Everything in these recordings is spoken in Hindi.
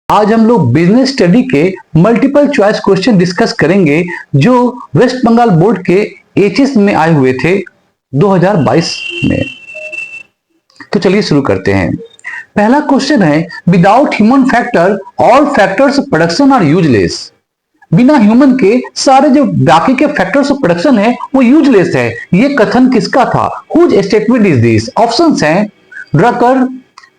आज हम लोग बिजनेस स्टडी के मल्टीपल चॉइस क्वेश्चन डिस्कस करेंगे जो वेस्ट बंगाल बोर्ड के एचएस में आए हुए थे 2022 में। तो चलिए शुरू करते हैं। पहला क्वेश्चन है, without human factor all factors of production are useless. बिना ह्यूमन के सारे जो बाकी के फैक्टर्स ऑफ प्रोडक्शन है वो यूजलेस है। ये कथन किसका था? Whose statement is this? Options हैं ड्रकर,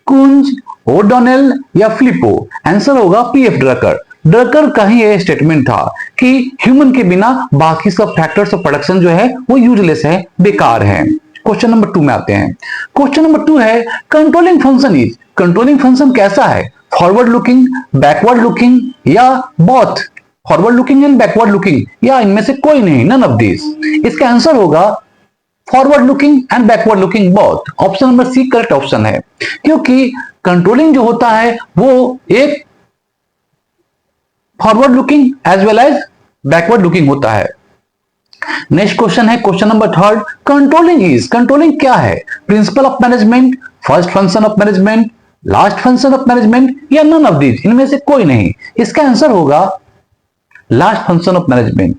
कुंज, ओडोनेल या फिलिपो। आंसर होगा पीएफ ड्रकर। ड्रकर का ही यह स्टेटमेंट था कि ह्यूमन के बिना बाकी सब फैक्टर्स ऑफ प्रोडक्शन जो है वो यूजलेस है, बेकार है। क्वेश्चन नंबर 2 में आते हैं। क्वेश्चन नंबर 2 है, controlling function is. Controlling function कैसा है? फॉरवर्ड लुकिंग, बैकवर्ड लुकिंग या both? Forward looking and backward looking या इनमें से कोई नहीं, नन ऑफ दिस। इसका आंसर होगा forward looking and backward looking both. Option number C correct option है, क्योंकि कंट्रोलिंग जो होता है वो एक forward looking as well as backward looking होता है। नेक्स्ट क्वेश्चन है question number 3, controlling is. Controlling क्या है? Principle of management, first function of management, last function of management या नन ऑफ दिस, इनमें से कोई नहीं। इसका आंसर होगा last function of management.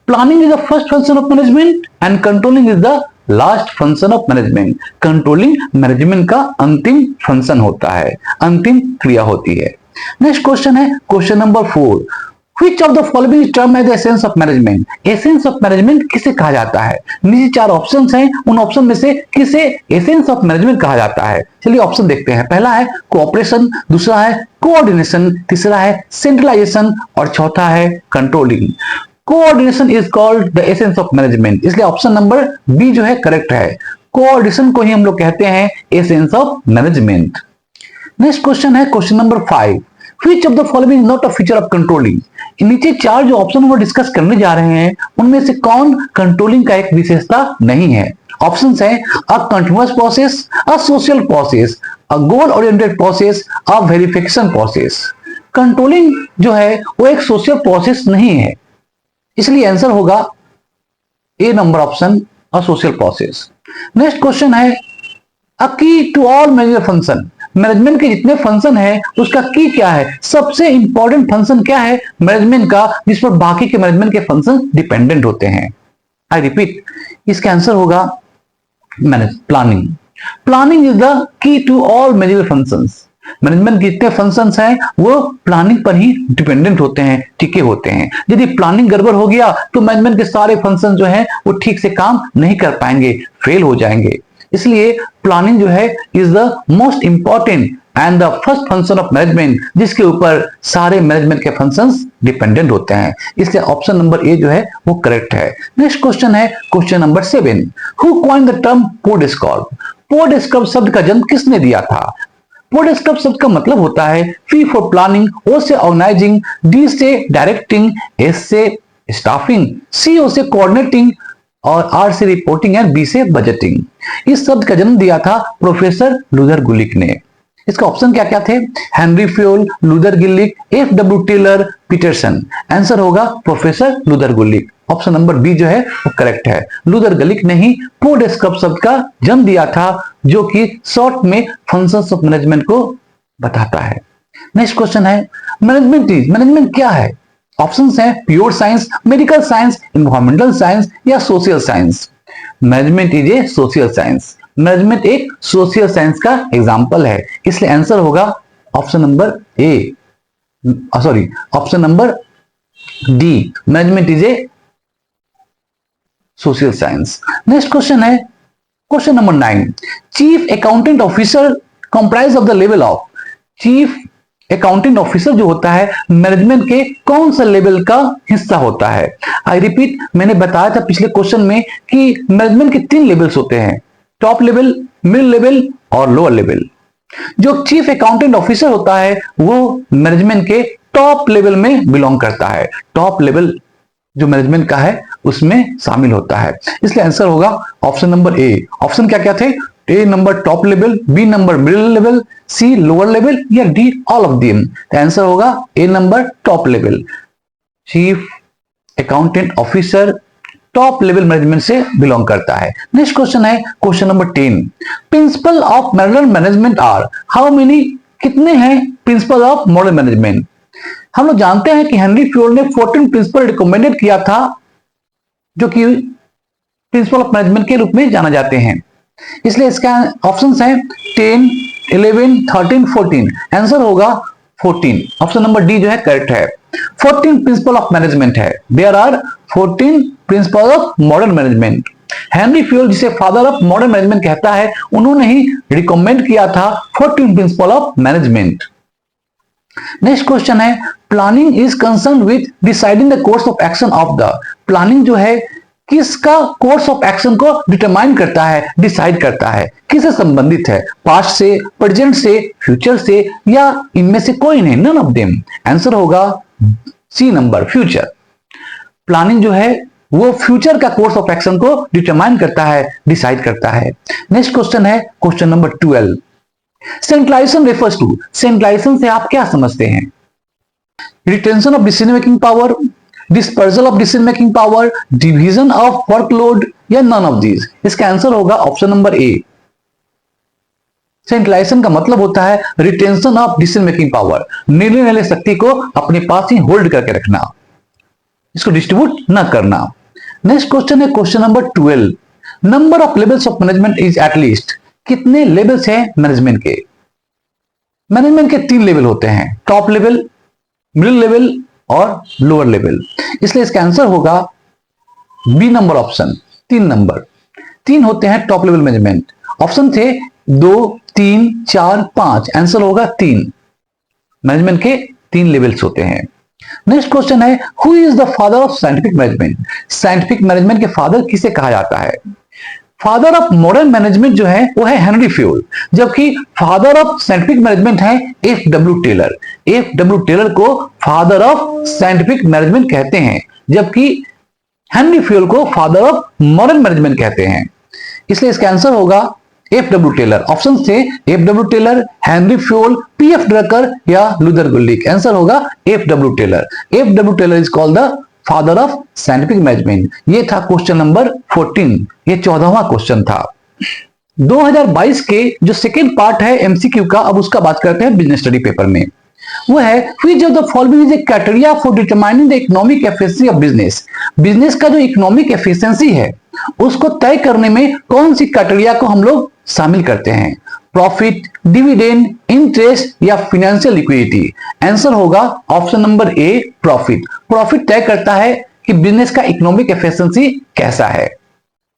Planning is the first function of management and controlling is the last function of management. Controlling management का अंतिम फंक्शन होता है, अंतिम क्रिया होती है। नेक्स्ट क्वेश्चन है question number 4, which of the following term as essence of management. Essence of management किसे कहा जाता है? नीचे 4 ऑप्शंस हैं, उन ऑप्शन में से किसे एसेंस ऑफ मैनेजमेंट कहा जाता है? चलिए ऑप्शन देखते हैं। पहला है कोऑपरेशन, दूसरा है कोऑर्डिनेशन, तीसरा है सेंट्रलाइजेशन और चौथा है controlling. Coordination is called the essence of management, इसलिए ऑप्शन नंबर बी जो है करेक्ट है। कोऑर्डिनेशन को ही हम लोग कहते हैं essence of management. Next question है question number 5, which of the following is not a feature of controlling. नीचे 4 जो ऑप्शन हम डिस्कस करने जा रहे हैं उनमें से कौन कंट्रोलिंग का एक विशेषता नहीं है? ऑप्शंस है a continuous process, a social process, a goal oriented process, a verification process. Controlling जो है वो एक सोशल प्रोसेस नहीं है, इसलिए आंसर होगा A number option, a social process. Next question है a key to all manager function. Management के जितने फंक्शन है उसका की क्या है? सबसे इंपॉर्टेंट फंक्शन क्या है मैनेजमेंट का, जिस पर बाकी के मैनेजमेंट के फंक्शन डिपेंडेंट होते हैं? आई रिपीट, इसका आंसर होगा planning. Planning is the key to all manager functions. Management के जितने फंक्शंस हैं वो प्लानिंग पर ही डिपेंडेंट होते हैं, टिके होते हैं। यदि प्लानिंग गड़बड़ हो गया तो मैनेजमेंट के सारे फंक्शन जो हैं वो ठीक से काम नहीं कर पाएंगे, फेल हो जाएंगे। इसलिए प्लानिंग जो है is the most important and the first function of management, जिसके ऊपर सारे मैनेजमेंट के फंक्शंस डिपेंडेंट होते हैं। इसलिए ऑप्शन नंबर ए जो है वो करेक्ट है। नेक्स्ट क्वेश्चन है question number 7, who coined the term POSDCORB. POSDCORB शब्द का जन्म किसने दिया था? पोडस्कॉर्प शब्द का मतलब होता है पी फॉर प्लानिंग, ओ से ऑर्गेनाइजिंग, डी से डायरेक्टिंग, एस से स्टाफिंग, सी ओ से कोऑर्डिनेटिंग और आर से रिपोर्टिंग एंड बी से बजटिंग। इस शब्द का जन्म दिया था प्रोफेसर लूथर गुलिक ने। इसका ऑप्शन क्या क्या थे? Henry Fayol, Luther Gulick, F W Taylor, Peterson. Answer होगा professor Luther Gulick. Option number B जो है वो करेक्ट है। लूथर गुलिक ने ही पोडस्कॉर्प शब्द का जन्म दिया था, जो कि शॉर्ट में फंक्शंस ऑफ मैनेजमेंट को बताता है। नेक्स्ट क्वेश्चन है मैनेजमेंट क्या है? ऑप्शंस हैं pure science, medical science, environmental science या social science. Management is a social science. Management एक सोशल साइंस का एग्जांपल है, इसलिए आंसर होगा option number A, sorry option number D, management is a social science. Next question है question number 9, chief accountant officer comprise of the level of. Chief accounting officer जो होता है मैनेजमेंट के कौन सा लेवल का हिस्सा होता है? आई रिपीट, मैंने बताया था पिछले क्वेश्चन में कि मैनेजमेंट के 3 लेवल्स होते हैं, टॉप लेवल, मिडिल लेवल और लोअर लेवल। जो चीफ अकाउंटेंट ऑफिसर होता है वो मैनेजमेंट के टॉप लेवल में बिलोंग करता है। टॉप लेवल जो मैनेजमेंट का है उसमें शामिल होता है, इसलिए आंसर होगा ऑप्शन नंबर ए। ऑप्शन क्या क्या थे? A number top level, B number middle level, C lower level या D all of them. Answer होगा A number top level. Chief accountant officer top level management से बिलोंग करता है। नेक्स्ट क्वेश्चन है question number 10, principle of management are how many कितने हैं प्रिंसिपल ऑफ मॉडर्न मैनेजमेंट? हम लोग जानते हैं कि हेनरी फ्योल ने 14 प्रिंसिपल रिकमेंडेड किया था, जो कि प्रिंसिपल ऑफ मैनेजमेंट के रूप में जाना जाते हैं। इसलिए इसका ऑप्शंस हैं 10, 11, 13, 14। आंसर होगा 14। ऑप्शन नंबर डी जो है करेक्ट है। 14 प्रिंसिपल ऑफ मैनेजमेंट है। There are 14 principle of modern management. Henry Fayol, जिसे फादर ऑफ मॉडर्न मैनेजमेंट कहता है, उन्होंने ही रिकमेंड किया था 14 principle of management. Next question है, planning is concern with deciding the course of action of the. Planning जो है किसका कोर्स ऑफ एक्शन को डिटरमाइन करता है, डिसाइड करता है, किससे संबंधित है? पास्ट से, प्रेजेंट से, फ्यूचर से, या इनमें से कोई नहीं, नन ऑफ देम। आंसर होगा सी नंबर, फ्यूचर। प्लानिंग जो है वो फ्यूचर का कोर्स ऑफ एक्शन को डिटरमाइन करता है, डिसाइड करता है। नेक्स्ट क्वेश्चन है question number 12। Centralisation refers to. Centralisation से आप क्या समझते हैं? Retention of decision making power, dispersal of decision making power, division of workload, या नन ऑफ दीज। इसका आंसर होगा ऑप्शन नंबर ए। सेंट्रलाइजेशन का मतलब होता है retention of decision making power, निर्णय लेने शक्ति को अपने पास ही होल्ड करके रखना, इसको डिस्ट्रीब्यूट ना करना। नेक्स्ट क्वेश्चन है question number 12। Number of levels of management is at least. कितने लेवल्स हैं मैनेजमेंट के? मैनेजमेंट के 3 लेवल होते हैं, टॉप लेवल, मिडिल लेवल और लोअर लेवल। इसलिए इसका आंसर होगा बी नंबर ऑप्शन, 3 नंबर। 3 होते हैं टॉप लेवल मैनेजमेंट। ऑप्शन थे 2, 3, 4, 5। आंसर होगा 3। मैनेजमेंट के 3 लेवल्स होते हैं। नेक्स्ट क्वेश्चन है, who is the father of scientific management. Scientific management के फादर किसे कहा जाता है? फादर ऑफ मॉडर्न मैनेजमेंट जो है वो है हेनरी फ्योल, जबकि फादर ऑफ साइंटिफिक मैनेजमेंट है एफ.डब्ल्यू. टेलर। एफ.डब्ल्यू. टेलर को फादर ऑफ साइंटिफिक मैनेजमेंट कहते हैं, जबकि हेनरी फ्योल को फादर ऑफ मॉडर्न मैनेजमेंट कहते हैं। इसलिए इसका आंसर होगा एफ.डब्ल्यू. टेलर। ऑप्शन से F W. Taylor, Henri Fayol, P F. Drucker या लूथर गुलिक। आंसर होगा F W. Taylor. F W. Taylor is called the father of scientific management. ये था क्वेश्चन नंबर 14। ये 14वां क्वेश्चन था। 2022 के जो सेकेंड पार्ट है एमसीक्यू का, अब उसका बात करते हैं बिजनेस स्टडी पेपर में। वो है which of the following is a criteria for determining the economic efficiency of business. Business का जो इकोनॉमिक एफिशिएंसी है उसको तय करने में कौन सी क्राइटेरिया को हम लोग शामिल करते हैं? प्रॉफिट, डिविडेंड, इंटरेस्ट या फाइनेंशियल लिक्विडिटी। आंसर होगा ऑप्शन नंबर ए, प्रॉफिट। प्रॉफिट तय करता है कि बिजनेस का इकोनॉमिक एफिशिएंसी कैसा है,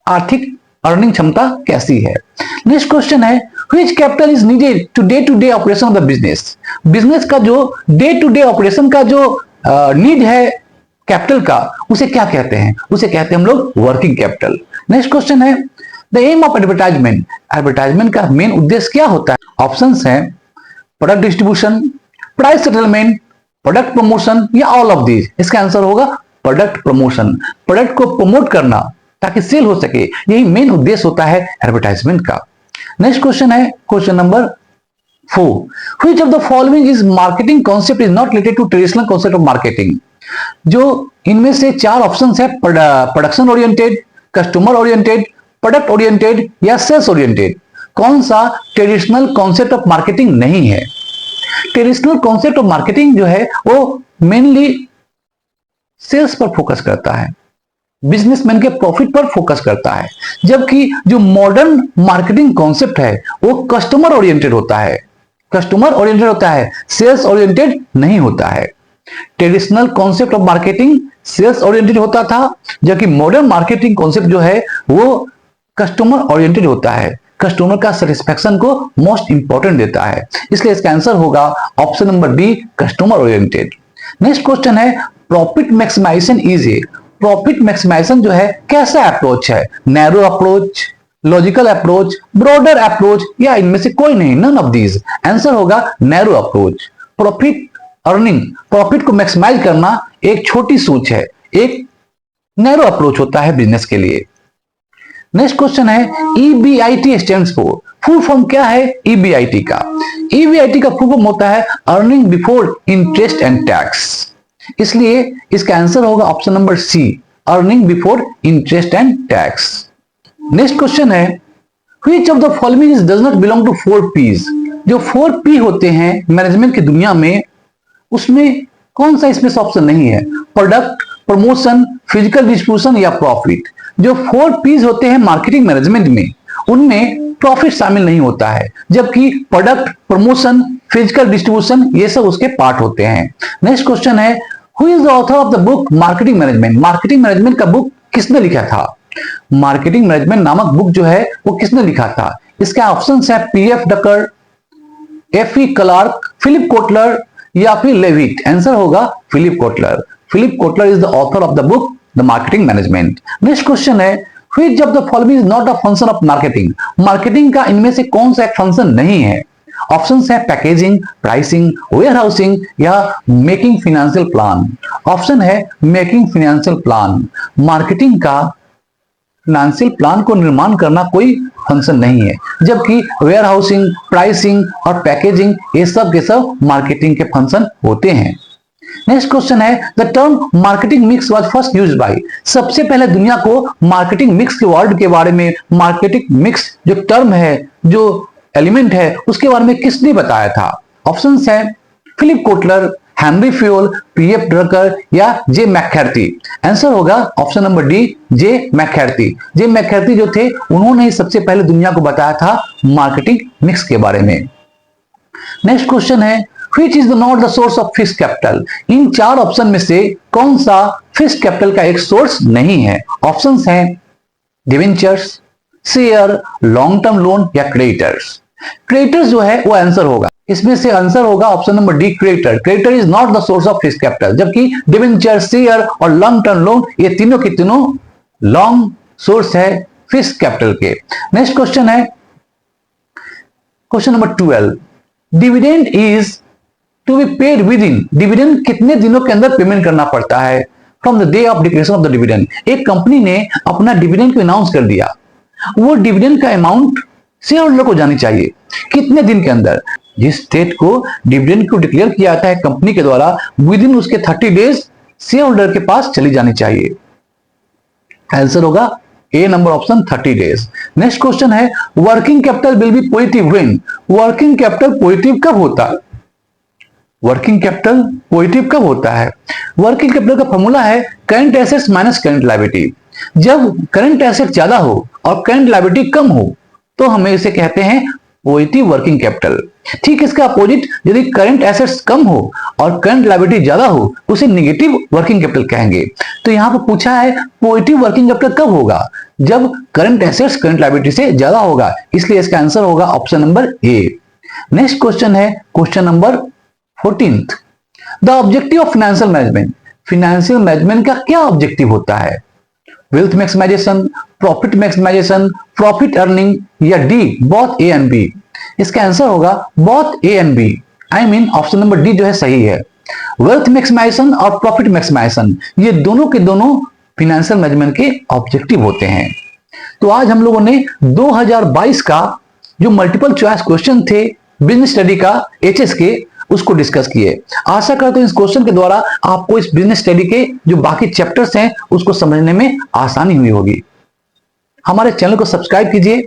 आर्थिक अर्निंग क्षमता कैसी है। नेक्स्ट क्वेश्चन है which capital is needed to day operation of the business. Business का जो डे ऑपरेशन का जो नीड है कैपिटल का, उसे क्या कहते हैं? उसे कहते हैं हम लोग वर्किंग कैपिटल। नेक्स्ट क्वेश्चन है the aim of advertisement. Advertisement का मेन उद्देश्य क्या होता है? ऑप्शंस हैं product distribution, price settlement, product promotion या ऑल ऑफ दीज। इसका आंसर होगा प्रोडक्ट प्रमोशन। प्रोडक्ट को प्रमोट करना ताकि सेल हो सके, यही मेन उद्देश्य होता है एडवर्टाइजमेंट का। नेक्स्ट क्वेश्चन है question number 4। Which of the following is marketing concept is not related to traditional concept of marketing. जो इनमें से 4 ऑप्शंस है production oriented, customer oriented, product oriented या सेल्स ओरिएंटेड, कौन सा ट्रेडिशनल कॉन्सेप्ट ऑफ मार्केटिंग नहीं है? ट्रेडिशनल कॉन्सेप्ट ऑफ मार्केटिंग जो है वो मेनली सेल्स पर फोकस करता है, बिजनेसमैन के प्रॉफिट पर फोकस करता है, जबकि जो मॉडर्न मार्केटिंग कॉन्सेप्ट है वो कस्टमर ओरिएंटेड होता है। कस्टमर ओरिएंटेड होता है, सेल्स ओरिएंटेड नहीं होता है। Traditional concept of marketing sales oriented होता था, जबकि मॉडर्न मार्केटिंग कॉन्सेप्ट जो है वो कस्टमर ओरिएंटेड होता है, कस्टमर का सेटिस्फैक्शन को मोस्ट इंपॉर्टेंट देता है। इसलिए इसका आंसर होगा option number B, customer oriented. Next question है profit maximisation is a. Profit maximisation जो है कैसा अप्रोच है? Narrow approach, logical approach, broader approach या इनमें से कोई नहीं, नन ऑफ दीज। आंसर होगा narrow approach. Profit earning, profit को मैक्सिमाइज करना एक छोटी सोच है, एक नैरो अप्रोच होता है बिजनेस के लिए। नेक्स्ट क्वेश्चन है EBIT stands for. Full form क्या है EBIT का? EBIT का फुल फॉर्म होता है earning before interest and tax. इसलिए इसका आंसर होगा option number C, earning before interest and tax. Next question है which of the following does not belong to 4 P's। जो 4P होते हैं मैनेजमेंट की दुनिया में, उसमें कौन सा इसमें से ऑप्शन नहीं है? प्रोडक्ट, प्रमोशन, फिजिकल डिस्ट्रीब्यूशन या प्रॉफिट। जो 4P's होते हैं मार्केटिंग मैनेजमेंट में, उनमें प्रॉफिट शामिल नहीं होता है, जबकि प्रोडक्ट, प्रमोशन, फिजिकल डिस्ट्रीब्यूशन ये सब उसके पार्ट होते हैं। नेक्स्ट क्वेश्चन है, who is the author of the book marketing management? Marketing management का बुक किसने लिखा था? मार्केटिंग मैनेजमेंट नामक बुक जो है वो किसने लिखा था? इसका ऑप्शन है P.F. डकर, F.E. Clark, Philip Kotler या फिर लेविट। आंसर होगा Philip Kotler. Philip Kotler is the author of the book the marketing management. Next question है, which of the following is not a function of marketing? Marketing का इनमें से कौन सा एक फंक्शन नहीं है? ऑप्शंस है पैकेजिंग, प्राइसिंग, वेयरहाउसिंग या मेकिंग फाइनेंशियल प्लान। ऑप्शन है मेकिंग फाइनेंशियल प्लान। मार्केटिंग का फाइनेंशियल प्लान को निर्माण करना कोई फंक्शन नहीं है, जबकि वेयरहाउसिंग, प्राइसिंग और पैकेजिंग ये सब के सब मार्केटिंग के फंक्शन होते हैं। नेक्स्ट क्वेश्चन है, the term marketing mix was first used by? सबसे पहले दुनिया को मार्केटिंग मिक्स के वर्ड के बारे में, मार्केटिंग मिक्स जो टर्म है, जो एलिमेंट है, उसके बारे में किसने बताया था? ऑप्शंस है Philip Kotler, Henri Fayol, P.F. Drucker या जे मैककर्थी। आंसर होगा option number D, J McCarthy. J McCarthy जो थे, उन्होंने ही सबसे पहले दुनिया को बताया था मार्केटिंग मिक्स के बारे में। नेक्स्ट क्वेश्चन है, which is not the source of fixed capital? इन चार ऑप्शन में से कौन सा फिक्स्ड कैपिटल का एक सोर्स नहीं है? ऑप्शंस हैं debentures, share, long term loan या क्रेडिटर्स। क्रेडिटर्स जो है वो आंसर होगा, इसमें से आंसर होगा option number D, creditor. Creditor is not the source of fixed capital, जबकि डिवेंचर, शेयर और लॉन्ग टर्म लोन ये तीनों के तीनों लॉन्ग सोर्स है फिक्स्ड कैपिटल के। नेक्स्ट क्वेश्चन है question number 12, dividend is to be paid within? Dividend कितने दिनों के अंदर पेमेंट करना पड़ता है? From the day of declaration of the dividend. एक कंपनी ने अपना डिविडेंड को अनाउंस कर दिया, वो डिविडेंड का अमाउंट शेयर होल्डर को जानी चाहिए कितने दिन के अंदर? जिस डेट को डिविडेंड को डिक्लेयर किया जाता है कंपनी के द्वारा, विद इन उसके 30 डेज शेयर होल्डर के पास चली जानी चाहिए। आंसर होगा A number option 30 days. Next question है, working capital will be positive when? Working capital positive कब होता है? वर्किंग कैपिटल पॉजिटिव कब होता है? वर्किंग कैपिटल का फॉर्मूला है current assets minus current liability. जब करंट एसेट ज्यादा हो और करंट लायबिलिटी कम हो तो हमें इसे कहते हैं पॉजिटिव वर्किंग कैपिटल। ठीक इसका अपोजिट, यदि करंट एसेट्स कम हो और करंट लायबिलिटी ज्यादा हो, उसे नेगेटिव वर्किंग कैपिटल कहेंगे। तो यहां पर पूछा है पॉजिटिव वर्किंग कैपिटल कब होगा? जब करंट एसेट्स करंट लायबिलिटी से ज्यादा होगा, इसलिए इसका आंसर होगा option number A. Next question है question number 14, the objective of financial management. Financial management का क्या ऑब्जेक्टिव होता है? Wealth maximisation, profit maximisation, profit earning या D both A and B. इसका आंसर होगा both A and B. I mean option number D जो है सही है। वेल्थ मैक्सिमाइजेशन और प्रॉफिट मैक्सिमाइजेशन ये दोनों के दोनों फाइनेंशियल मैनेजमेंट के ऑब्जेक्टिव होते हैं। तो आज हम लोगों ने 2022 का जो मल्टीपल चॉइस क्वेश्चन थे बिजनेस स्टडी का एचएस के, उसको डिस्कस किए। आशा करता हूं इस क्वेश्चन के द्वारा आपको इस बिजनेस स्टडी के जो बाकी चैप्टर्स हैं उसको समझने में आसानी हुई होगी। हमारे चैनल को सब्सक्राइब कीजिए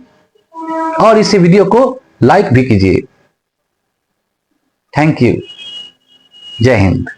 और इस वीडियो को लाइक भी कीजिए। Thank you. जय हिंद।